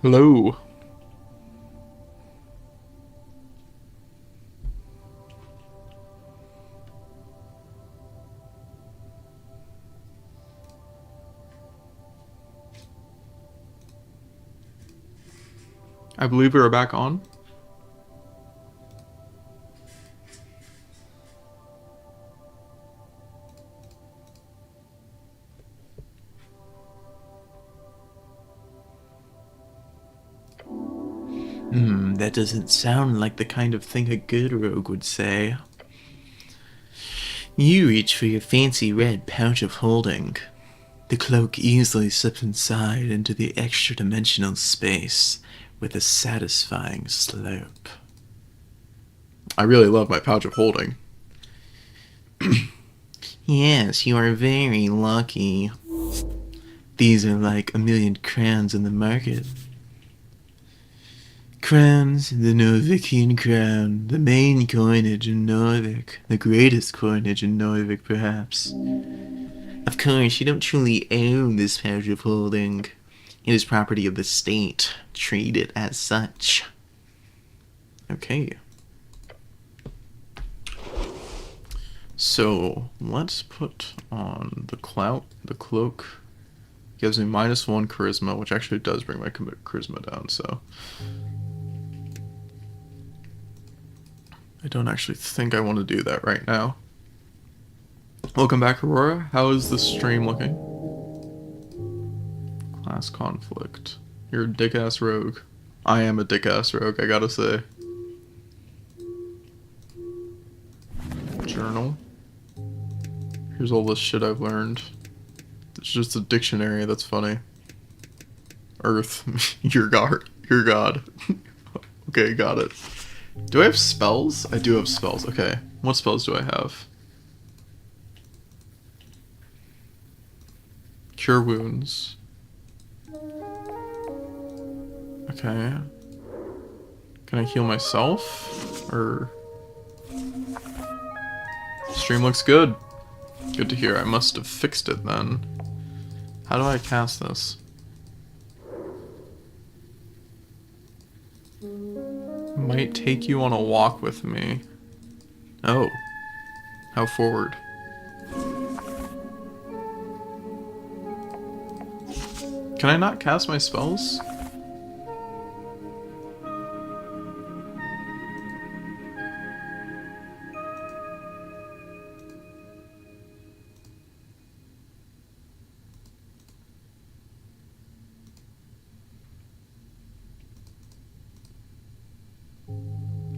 Hello. I believe we are back on. That doesn't sound like the kind of thing a good rogue would say. You reach for your fancy red pouch of holding. The cloak easily slips inside into the extra-dimensional space with a satisfying slope. I really love my pouch of holding. Yes, you are very lucky. These are like a million crowns in the market. Crowns, the Norvikian crown, the main coinage in Norvik, the greatest coinage in Norvik perhaps. Of course, you don't truly own this pouch of holding. It is property of the state. Treat it as such. Okay. So, let's put on the cloak. Gives me -1 charisma, which actually does bring my charisma down, so... I don't actually think I want to do that right now. Welcome back, Aurora. How is the stream looking? Class conflict. You're a dick-ass rogue. I am a dick-ass rogue, I gotta say. Journal. Here's all this shit I've learned. It's just a dictionary, that's funny. Earth. Your god. Your god. Okay, got it. Do I have spells? I do have spells, okay. What spells do I have? Cure wounds. Okay. Can I heal myself? Or... Stream looks good. Good to hear. I must have fixed it then. How do I cast this? Might take you on a walk with me. Oh. How forward? Can I not cast my spells?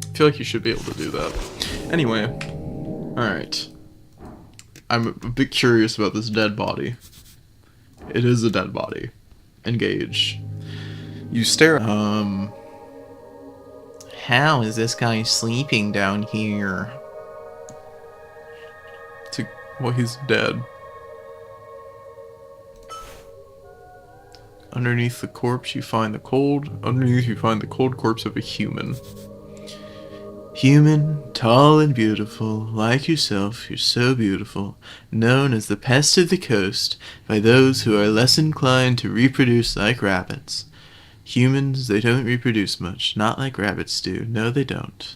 I feel like you should be able to do that. Anyway, alright. I'm a bit curious about this dead body. It is a dead body. Engage. You stare. How is this guy sleeping down here? Well, he's dead. Underneath the corpse you find the cold. Underneath you find the cold corpse of a human. Human, tall and beautiful, like yourself, you're so beautiful, known as the pest of the coast by those who are less inclined to reproduce like rabbits. Humans, they don't reproduce much, not like rabbits do, no they don't.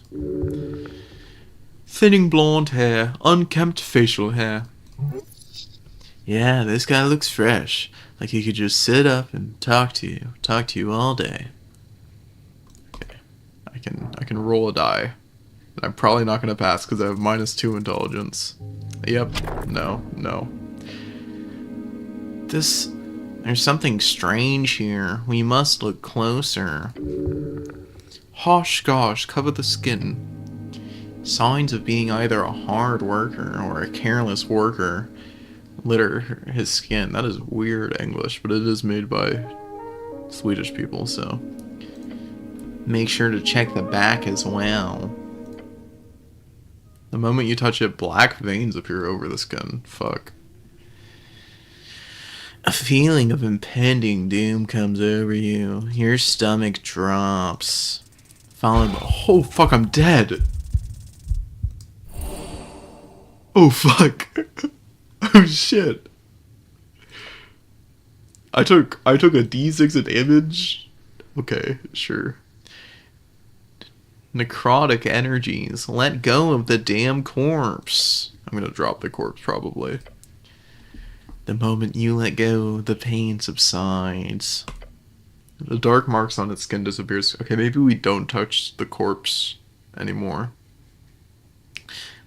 Thinning blonde hair, unkempt facial hair. Yeah, this guy looks fresh, like he could just sit up and talk to you all day. Okay, I can roll a die. I'm probably not going to pass because I have -2 intelligence. Yep. No. There's something strange here. We must look closer. Hosh gosh, cover the skin. Signs of being either a hard worker or a careless worker litter his skin. That is weird English, but it is made by Swedish people, so... Make sure to check the back as well. The moment you touch it, black veins appear over the skin. Fuck. A feeling of impending doom comes over you. Your stomach drops. Followed by... Oh, fuck, I'm dead! Oh, fuck. Oh, shit. I took a D6 of damage, Okay, sure. Necrotic energies. Let go of the damn corpse. I'm gonna drop the corpse, probably. The moment you let go, the pain subsides. The dark marks on its skin disappears. Okay, maybe we don't touch the corpse anymore.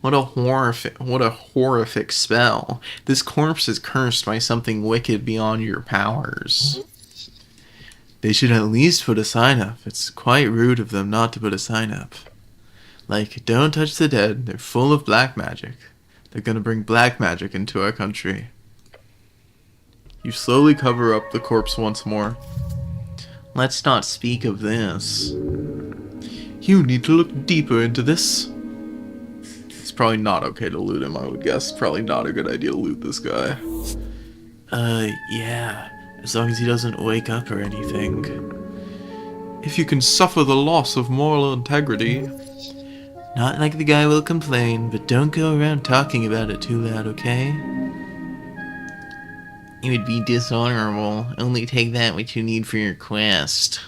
What a horrific spell. This corpse is cursed by something wicked beyond your powers. They should at least put a sign up. It's quite rude of them not to put a sign up. Like, don't touch the dead. They're full of black magic. They're gonna bring black magic into our country. You slowly cover up the corpse once more. Let's not speak of this. You need to look deeper into this. It's probably not okay to loot him, I would guess. Probably not a good idea to loot this guy. Yeah. As long as he doesn't wake up or anything. If you can suffer the loss of moral integrity. Not like the guy will complain, but don't go around talking about it too loud, okay? It would be dishonorable. Only take that which you need for your quest.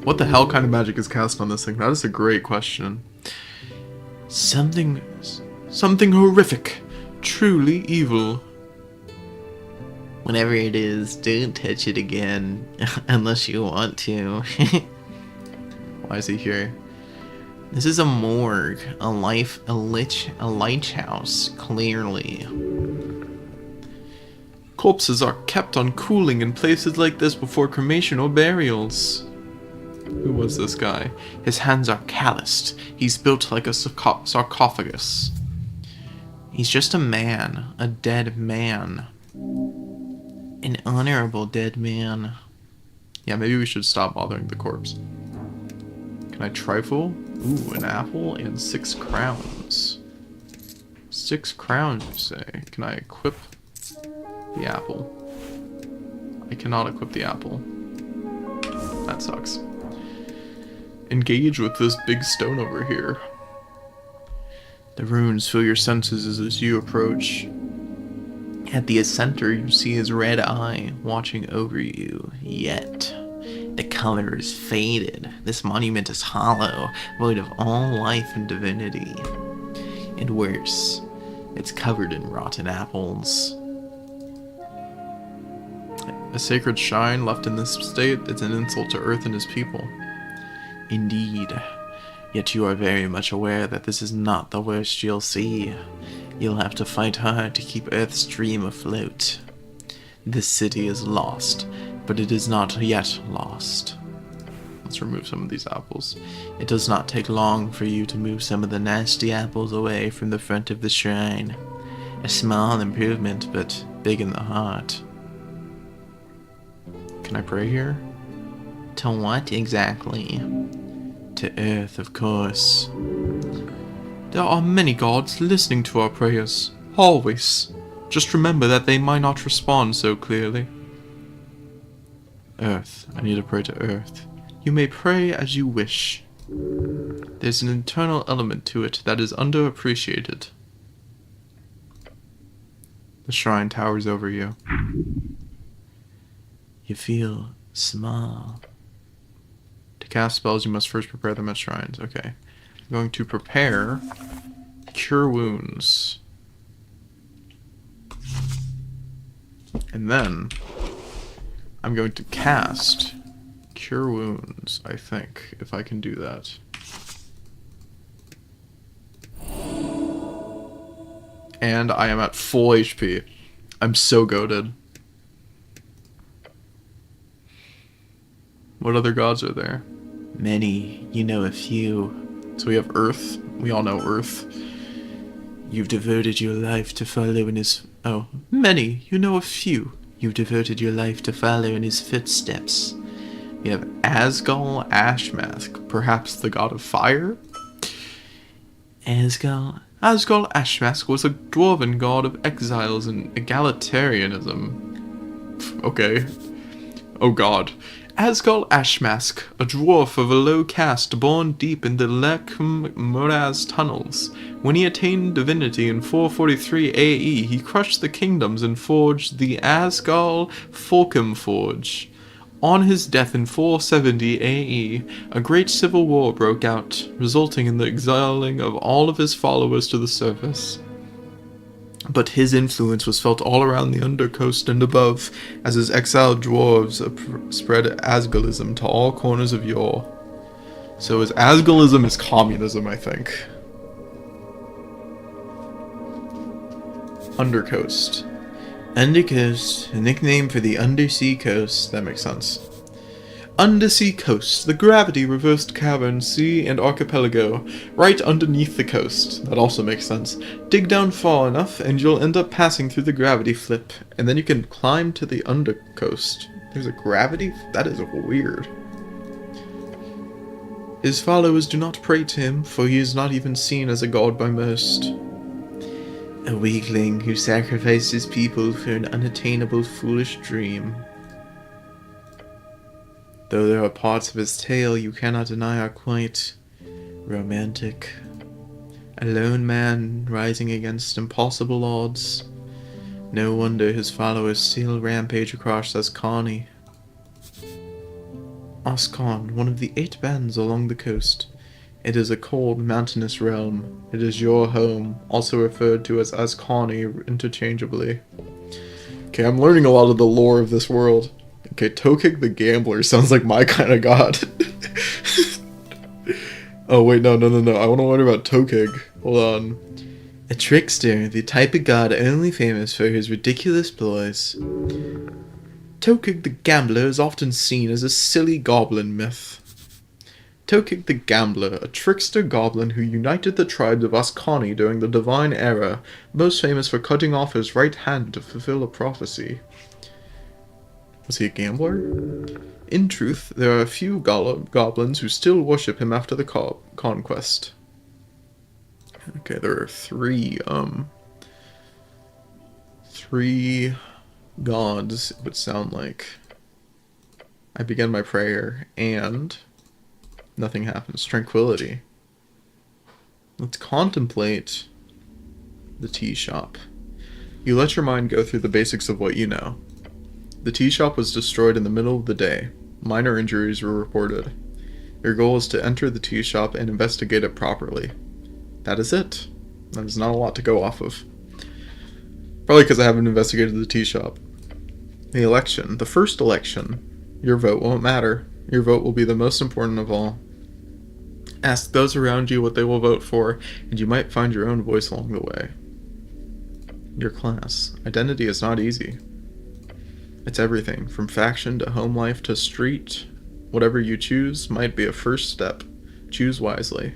What the hell kind of magic is cast on this thing? That is a great question. Something horrific. Truly evil. Whatever it is, don't touch it again. Unless you want to. Why is he here? This is a morgue. A lighthouse, clearly. Corpses are kept on cooling in places like this before cremation or burials. Who was this guy? His hands are calloused. He's built like a sarcophagus. He's just a man. A dead man. An honorable dead man. Yeah, maybe we should stop bothering the corpse. Can I trifle? Ooh, an apple and 6 crowns. 6 crowns, you say? Can I equip the apple? I cannot equip the apple. That sucks. Engage with this big stone over here. The runes fill your senses as you approach. At the center, you see his red eye watching over you. Yet, the color is faded. This monument is hollow, void of all life and divinity. And worse, it's covered in rotten apples. A sacred shrine left in this state is an insult to Earth and his people. Indeed. Yet you are very much aware that this is not the worst you'll see. You'll have to fight hard to keep Earth's dream afloat. This city is lost, but it is not yet lost. Let's remove some of these apples. It does not take long for you to move some of the nasty apples away from the front of the shrine. A small improvement, but big in the heart. Can I pray here? To what exactly? To Earth, of course. There are many gods listening to our prayers. Always. Just remember that they might not respond so clearly. Earth. I need to pray to Earth. You may pray as you wish. There's an internal element to it that is underappreciated. The shrine towers over you. You feel small. To cast spells, you must first prepare them at shrines. Okay. I'm going to prepare Cure Wounds. And then I'm going to cast Cure Wounds, I think, if I can do that. And I am at full HP. I'm so goated. What other gods are there? Many. You know a few. So we have Earth. We all know Earth. You've devoted your life to follow in his... Oh, many. You know a few. You've devoted your life to follow in his footsteps. We have Asgal Ashmask. Perhaps the god of fire? Asgal Ashmask was a dwarven god of exiles and egalitarianism. Okay. Oh god. Asgal Ashmask, a dwarf of a low caste born deep in the Lechem Moraz tunnels. When he attained divinity in 443 AE, he crushed the kingdoms and forged the Asgal Folkum Forge. On his death in 470 AE, a great civil war broke out, resulting in the exiling of all of his followers to the surface. But his influence was felt all around the undercoast and above, as his exiled dwarves spread Asgalism to all corners of Yore. So his Asgalism is communism, I think. Undercoast. Undercoast, a nickname for the undersea coast. That makes sense. Undersea coast, the gravity-reversed cavern, sea, and archipelago, right underneath the coast. That also makes sense. Dig down far enough, and you'll end up passing through the gravity flip, and then you can climb to the undercoast. There's a gravity? That is weird. His followers do not pray to him, for he is not even seen as a god by most. A weakling who sacrificed his people for an unattainable, foolish dream. Though there are parts of his tale you cannot deny are quite romantic. A lone man rising against impossible odds. No wonder his followers still rampage across Ascani. Ascan, one of the 8 bands along the coast. It is a cold, mountainous realm. It is your home, also referred to as Ascani interchangeably. Okay, I'm learning a lot of the lore of this world. Okay, Tokig the Gambler sounds like my kind of god. Oh wait, no, I want to learn about Tokig. Hold on. A trickster, the type of god only famous for his ridiculous ploys. Tokig the Gambler is often seen as a silly goblin myth. Tokig the Gambler, a trickster goblin who united the tribes of Ascani during the Divine Era, most famous for cutting off his right hand to fulfill a prophecy. Was he a gambler? In truth, there are a few goblins who still worship him after the conquest. Okay, there are three gods, it would sound like. I begin my prayer, and nothing happens. Tranquility. Let's contemplate the tea shop. You let your mind go through the basics of what you know. The tea shop was destroyed in the middle of the day. Minor injuries were reported. Your goal is to enter the tea shop and investigate it properly. That is it. That is not a lot to go off of. Probably because I haven't investigated the tea shop. The election. The first election. Your vote won't matter. Your vote will be the most important of all. Ask those around you what they will vote for, and you might find your own voice along the way. Your class. Identity is not easy. It's everything, from faction to home life to street. Whatever you choose might be a first step. Choose wisely.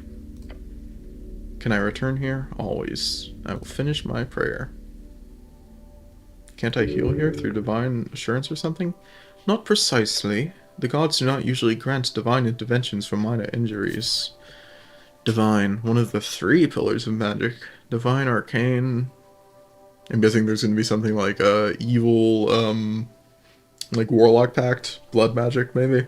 Can I return here? Always. I will finish my prayer. Can't I heal here through divine assurance or something? Not precisely. The gods do not usually grant divine interventions for minor injuries. Divine, one of the 3 pillars of magic. Divine, arcane. I'm guessing there's going to be something like evil, like Warlock Pact, blood magic, maybe.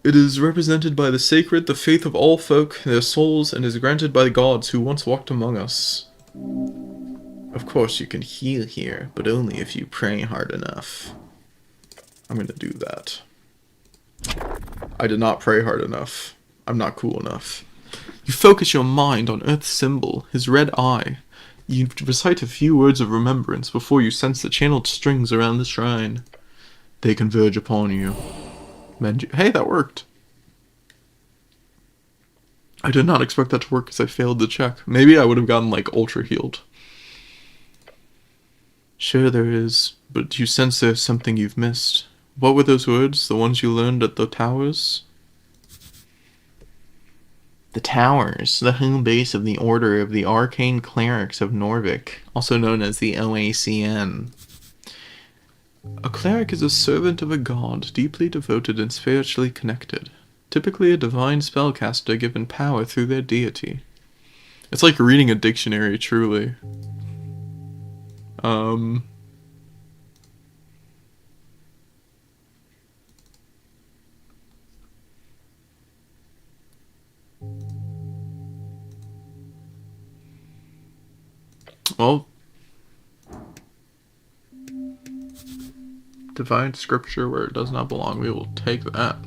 It is represented by the sacred, the faith of all folk, their souls, and is granted by the gods who once walked among us. Of course you can heal here, but only if you pray hard enough. I'm gonna do that. I did not pray hard enough. I'm not cool enough. You focus your mind on Earth's symbol, his red eye. You recite a few words of remembrance before you sense the channeled strings around the shrine. They converge upon you. Hey, that worked. I did not expect that to work because I failed the check. Maybe I would have gotten, like, ultra healed. Sure there is, but you sense there's something you've missed. What were those words, the ones you learned at the towers? The Towers, the home base of the Order of the Arcane Clerics of Norvik, also known as the OACN. A cleric is a servant of a god, deeply devoted and spiritually connected. Typically a divine spellcaster given power through their deity. It's like reading a dictionary, truly. Well, Divine scripture where it does not belong. We will take that.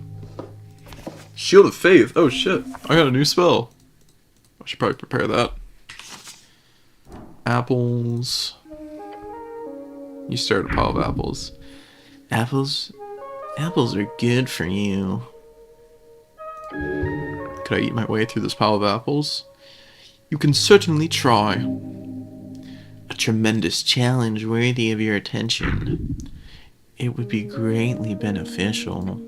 Shield of Faith. Oh shit. I got a new spell. I should probably prepare that. Apples. You started a pile of apples. Apples are good for you. Could I eat my way through this pile of apples? You can certainly try. A tremendous challenge worthy of your attention. It would be greatly beneficial.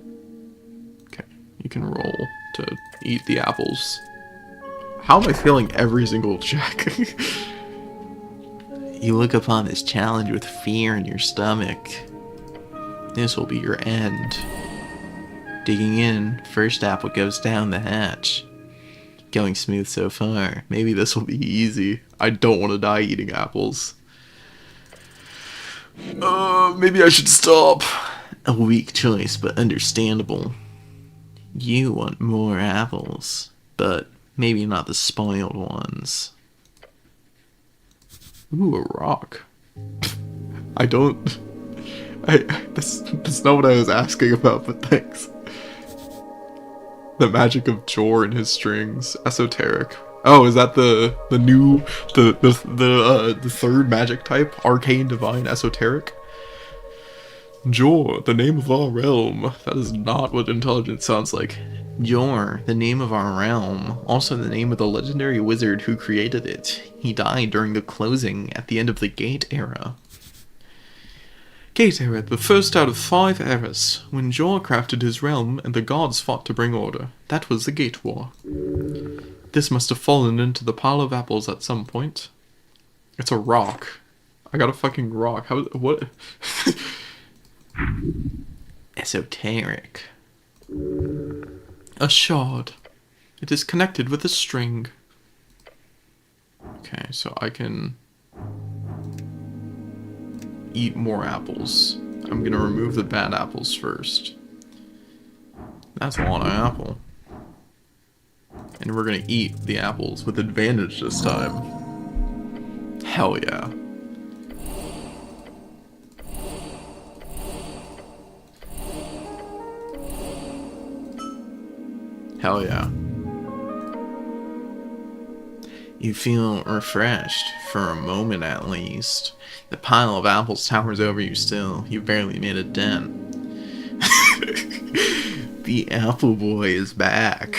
Okay, you can roll to eat the apples. How am I failing every single check? You look upon this challenge with fear in your stomach. This will be your end. Digging in, first apple goes down the hatch. Going smooth so far. Maybe this will be easy. I don't want to die eating apples. Maybe I should stop. A weak choice, but understandable. You want more apples, but maybe not the spoiled ones. Ooh, a rock. That's not what I was asking about, but thanks. The magic of Jor and his strings. Esoteric. Oh, is that the new the third magic type? Arcane, divine, esoteric? Jor, the name of our realm. That is not what intelligence sounds like. Jor, the name of our realm. Also the name of the legendary wizard who created it. He died during the closing at the end of the Gate Era. Gate Era, the first out of 5 eras, when Jor crafted his realm and the gods fought to bring order. That was the Gate War. This must have fallen into the pile of apples at some point. It's a rock. I got a fucking rock. What? Esoteric. A shard. It is connected with a string. Okay, so I can eat more apples. I'm gonna remove the bad apples first. That's one apple. And we're gonna eat the apples with advantage this time. Hell yeah. Hell yeah. You feel refreshed, for a moment at least. The pile of apples towers over you still. You barely made a dent. The apple boy is back.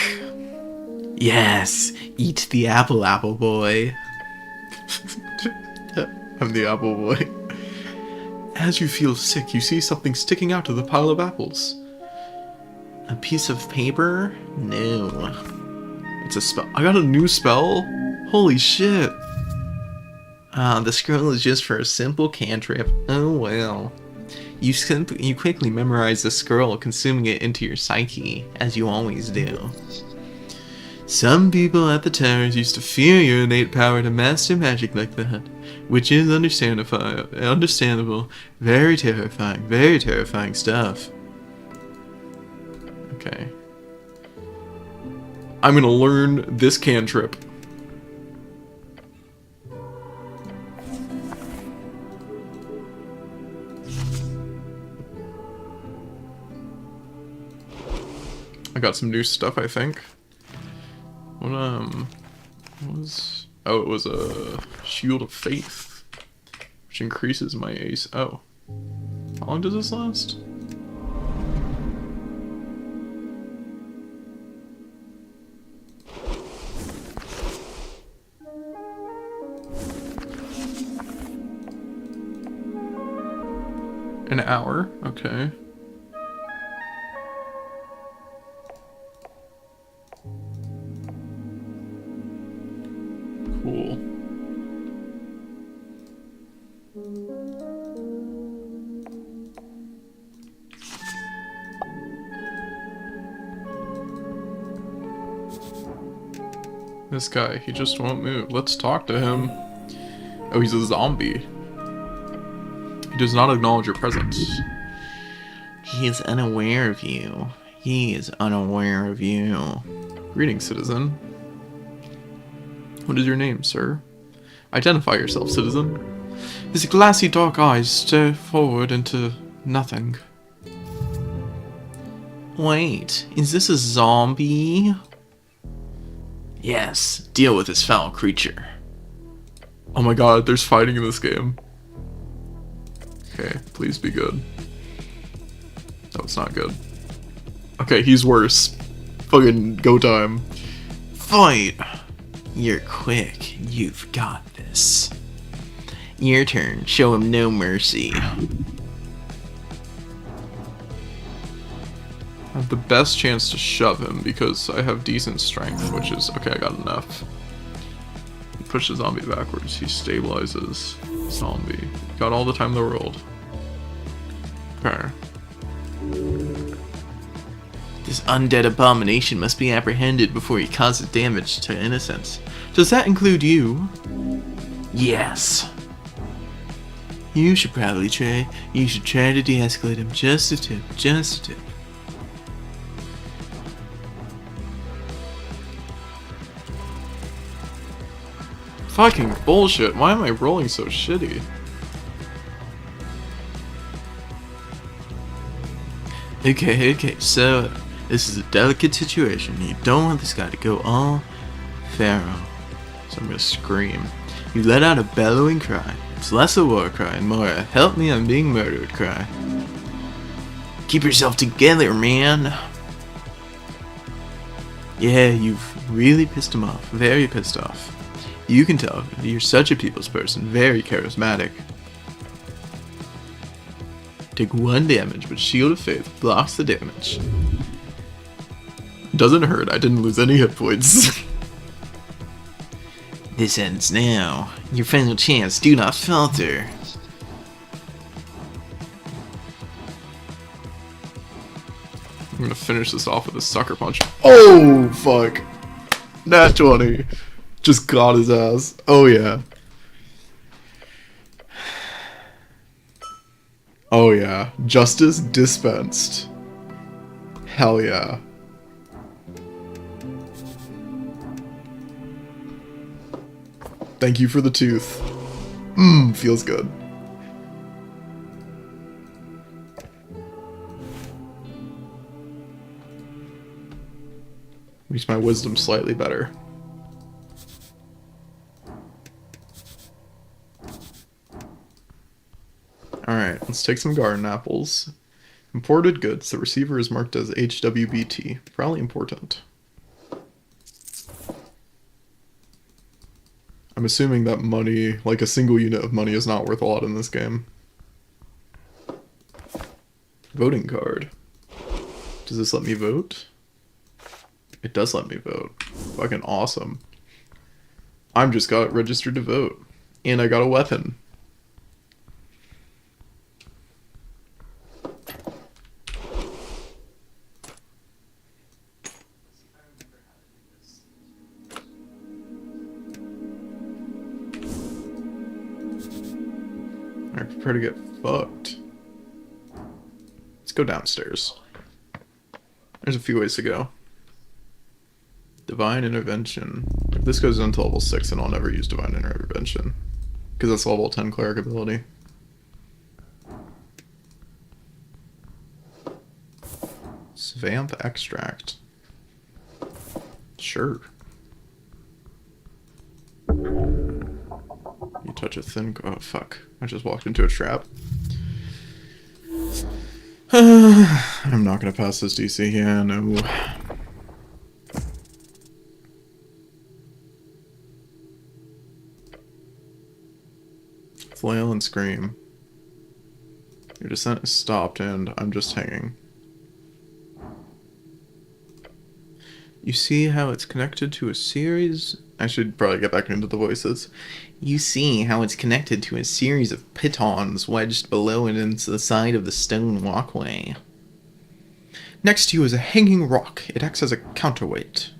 Yes, eat the apple, apple boy. I'm the apple boy. As you feel sick, you see something sticking out of the pile of apples. A piece of paper? No. It's a spell. I got a new spell? Holy shit. The scroll is just for a simple cantrip. Oh well. You quickly memorize the scroll, consuming it into your psyche, as you always do. Some people at the towers used to fear your innate power to master magic like that, which is understandable. Very terrifying stuff. Okay. I'm gonna learn this cantrip. I got some new stuff, I think. What was... Oh, it was a Shield of Faith, which increases my ace. Oh. How long does this last? An hour? Okay. Cool. This guy, he just won't move. Let's talk to him. Oh, he's a zombie. He does not acknowledge your presence. He is unaware of you. He is unaware of you. Greetings, citizen. What is your name, sir? Identify yourself, citizen. His glassy dark eyes stare forward into Nothing. Wait, is this a zombie? Yes, deal with this foul creature. Oh my god, there's fighting in this game. Okay, please be good. No, it's not good. Okay, he's worse. Fucking go time. Fight! You're quick. You've got this. Your turn. Show him no mercy. I have the best chance to shove him because I have decent strength, which is... Okay, I got enough. Push the zombie backwards. He stabilizes zombie. Got all the time in the world. Okay. This undead abomination must be apprehended before he causes damage to innocents. Does that include you? Yes. You should probably try. You should try to de-escalate him. Just a tip. Just a tip. Fucking bullshit. Why am I rolling so shitty? Okay, so this is a delicate situation. You don't want this guy to go all pharaoh. So I'm gonna scream. You let out a bellowing cry. It's less a war cry and more a help me I'm being murdered cry. Keep yourself together, man. Yeah, you've really pissed him off. Very pissed off. You can tell, you're such a people's person, very charismatic. Take 1 damage, but Shield of Faith blocks the damage. Doesn't hurt, I didn't lose any hit points. This ends now. Your final chance, do not falter. I'm gonna finish this off with a sucker punch. Oh, fuck. Nat 20. Just got his ass. Oh yeah. Oh yeah. Justice dispensed. Hell yeah. Thank you for the tooth. Feels good. Makes my wisdom slightly better. Alright, let's take some garden apples. Imported goods. The receiver is marked as HWBT. Probably important. I'm assuming that money, like a single unit of money, is not worth a lot in this game. Voting card. Does this let me vote? It does let me vote. Fucking awesome. I'm just got registered to vote. And I got a weapon. I prepare to get fucked. Let's go downstairs. There's a few ways to go. Divine Intervention. If this goes into level 6, then I'll never use Divine Intervention. Because that's level 10 cleric ability. Svamp Extract. Sure. You touch a thin... Oh, fuck. I just walked into a trap. I'm not gonna pass this DC. Yeah, no. Flail and scream. Your descent is stopped and I'm just hanging. You see how it's connected to a series... I should probably get back into the voices. You see how it's connected to a series of pitons wedged below and into the side of the stone walkway. Next to you is a hanging rock. It acts as a counterweight.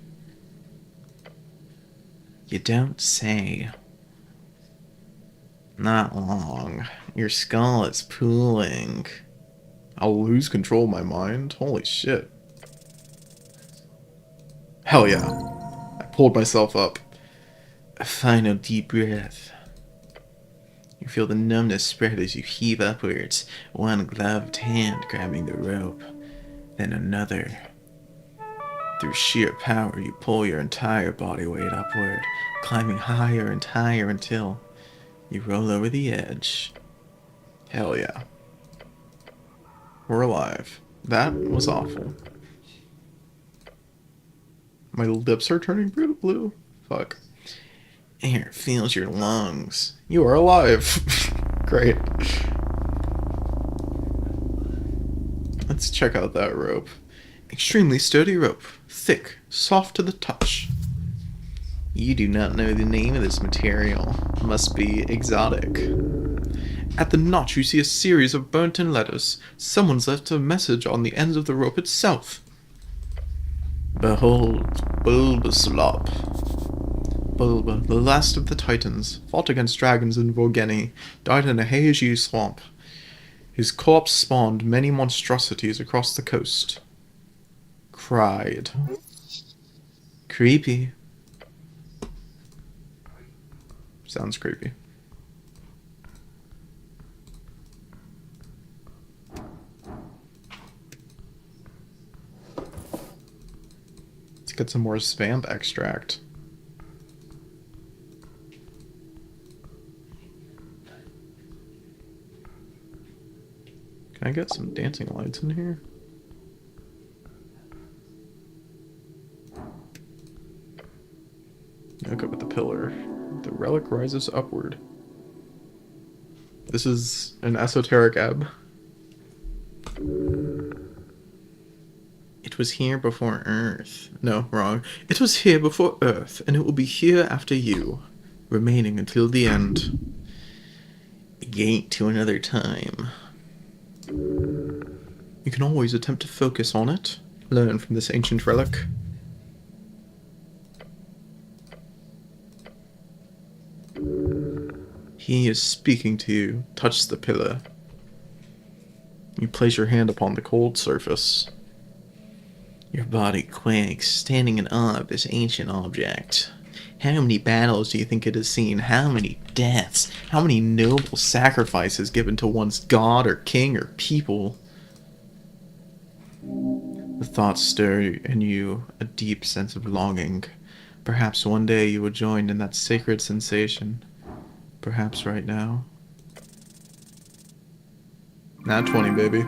You don't say. Not long. Your skull is pooling. I'll lose control of my mind? Holy shit. Hell yeah. I pulled myself up. A final deep breath. You feel the numbness spread as you heave upwards, one gloved hand grabbing the rope, then another. Through sheer power, you pull your entire body weight upward, climbing higher and higher until you roll over the edge. Hell yeah. We're alive. That was awful. My lips are turning blue. Fuck. Air fills your lungs. You are alive. Great. Let's check out that rope. Extremely sturdy rope. Thick, soft to the touch. You do not know the name of this material. Must be exotic. At the notch you see a series of burnt-in letters. Someone's left a message on the ends of the rope itself. Behold, Bulbasaur. Bulba, the last of the Titans, fought against dragons in Vorgeni, died in a Heiji swamp. His corpse spawned many monstrosities across the coast. Cried. Creepy. Sounds creepy. Let's get some more svamp extract. Can I get some dancing lights in here? Look up at the pillar. The relic rises upward. This is an esoteric ebb. It was here before Earth. No, wrong. It was here before Earth, and it will be here after you, remaining until the end. The gate to another time. You can always attempt to focus on it, learn from this ancient relic. He is speaking to you. Touch the pillar. You place your hand upon the cold surface. Your body quakes, standing in awe of this ancient object. How many battles do you think it has seen? How many deaths? How many noble sacrifices given to one's god or king or people? The thoughts stir in you a deep sense of longing. Perhaps one day you will join in that sacred sensation. Perhaps right now. Nat 20, baby.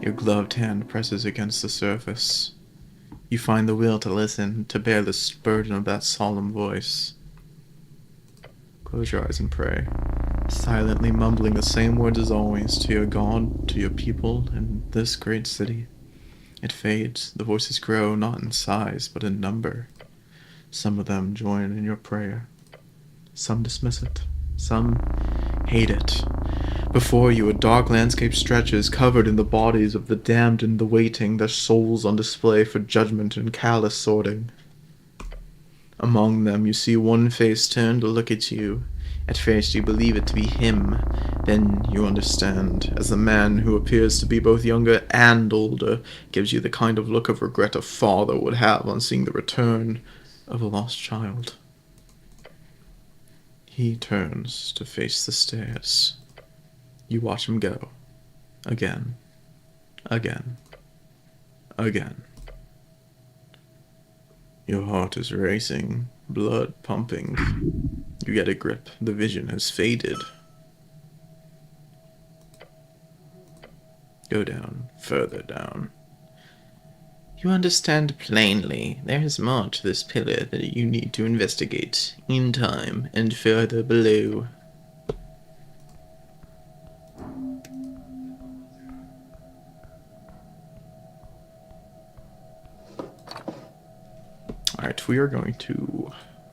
Your gloved hand presses against the surface. You find the will to listen, to bear the burden of that solemn voice. Close your eyes and pray, silently mumbling the same words as always to your God, to your people, in this great city. It fades. The voices grow not in size, but in number. Some of them join in your prayer. Some dismiss it. Some hate it. Before you, a dark landscape stretches, covered in the bodies of the damned in the waiting, their souls on display for judgment and callous sorting. Among them, you see one face turn to look at you. At first, you believe it to be him. Then you understand, as the man who appears to be both younger and older gives you the kind of look of regret a father would have on seeing the return of a lost child. He turns to face the stairs. You watch him go. Again. Again. Again. Your heart is racing, blood pumping. You get a grip. The vision has faded. Go down, further down. You understand plainly there is more to this pillar that you need to investigate, in time and further below. Alright, we are going to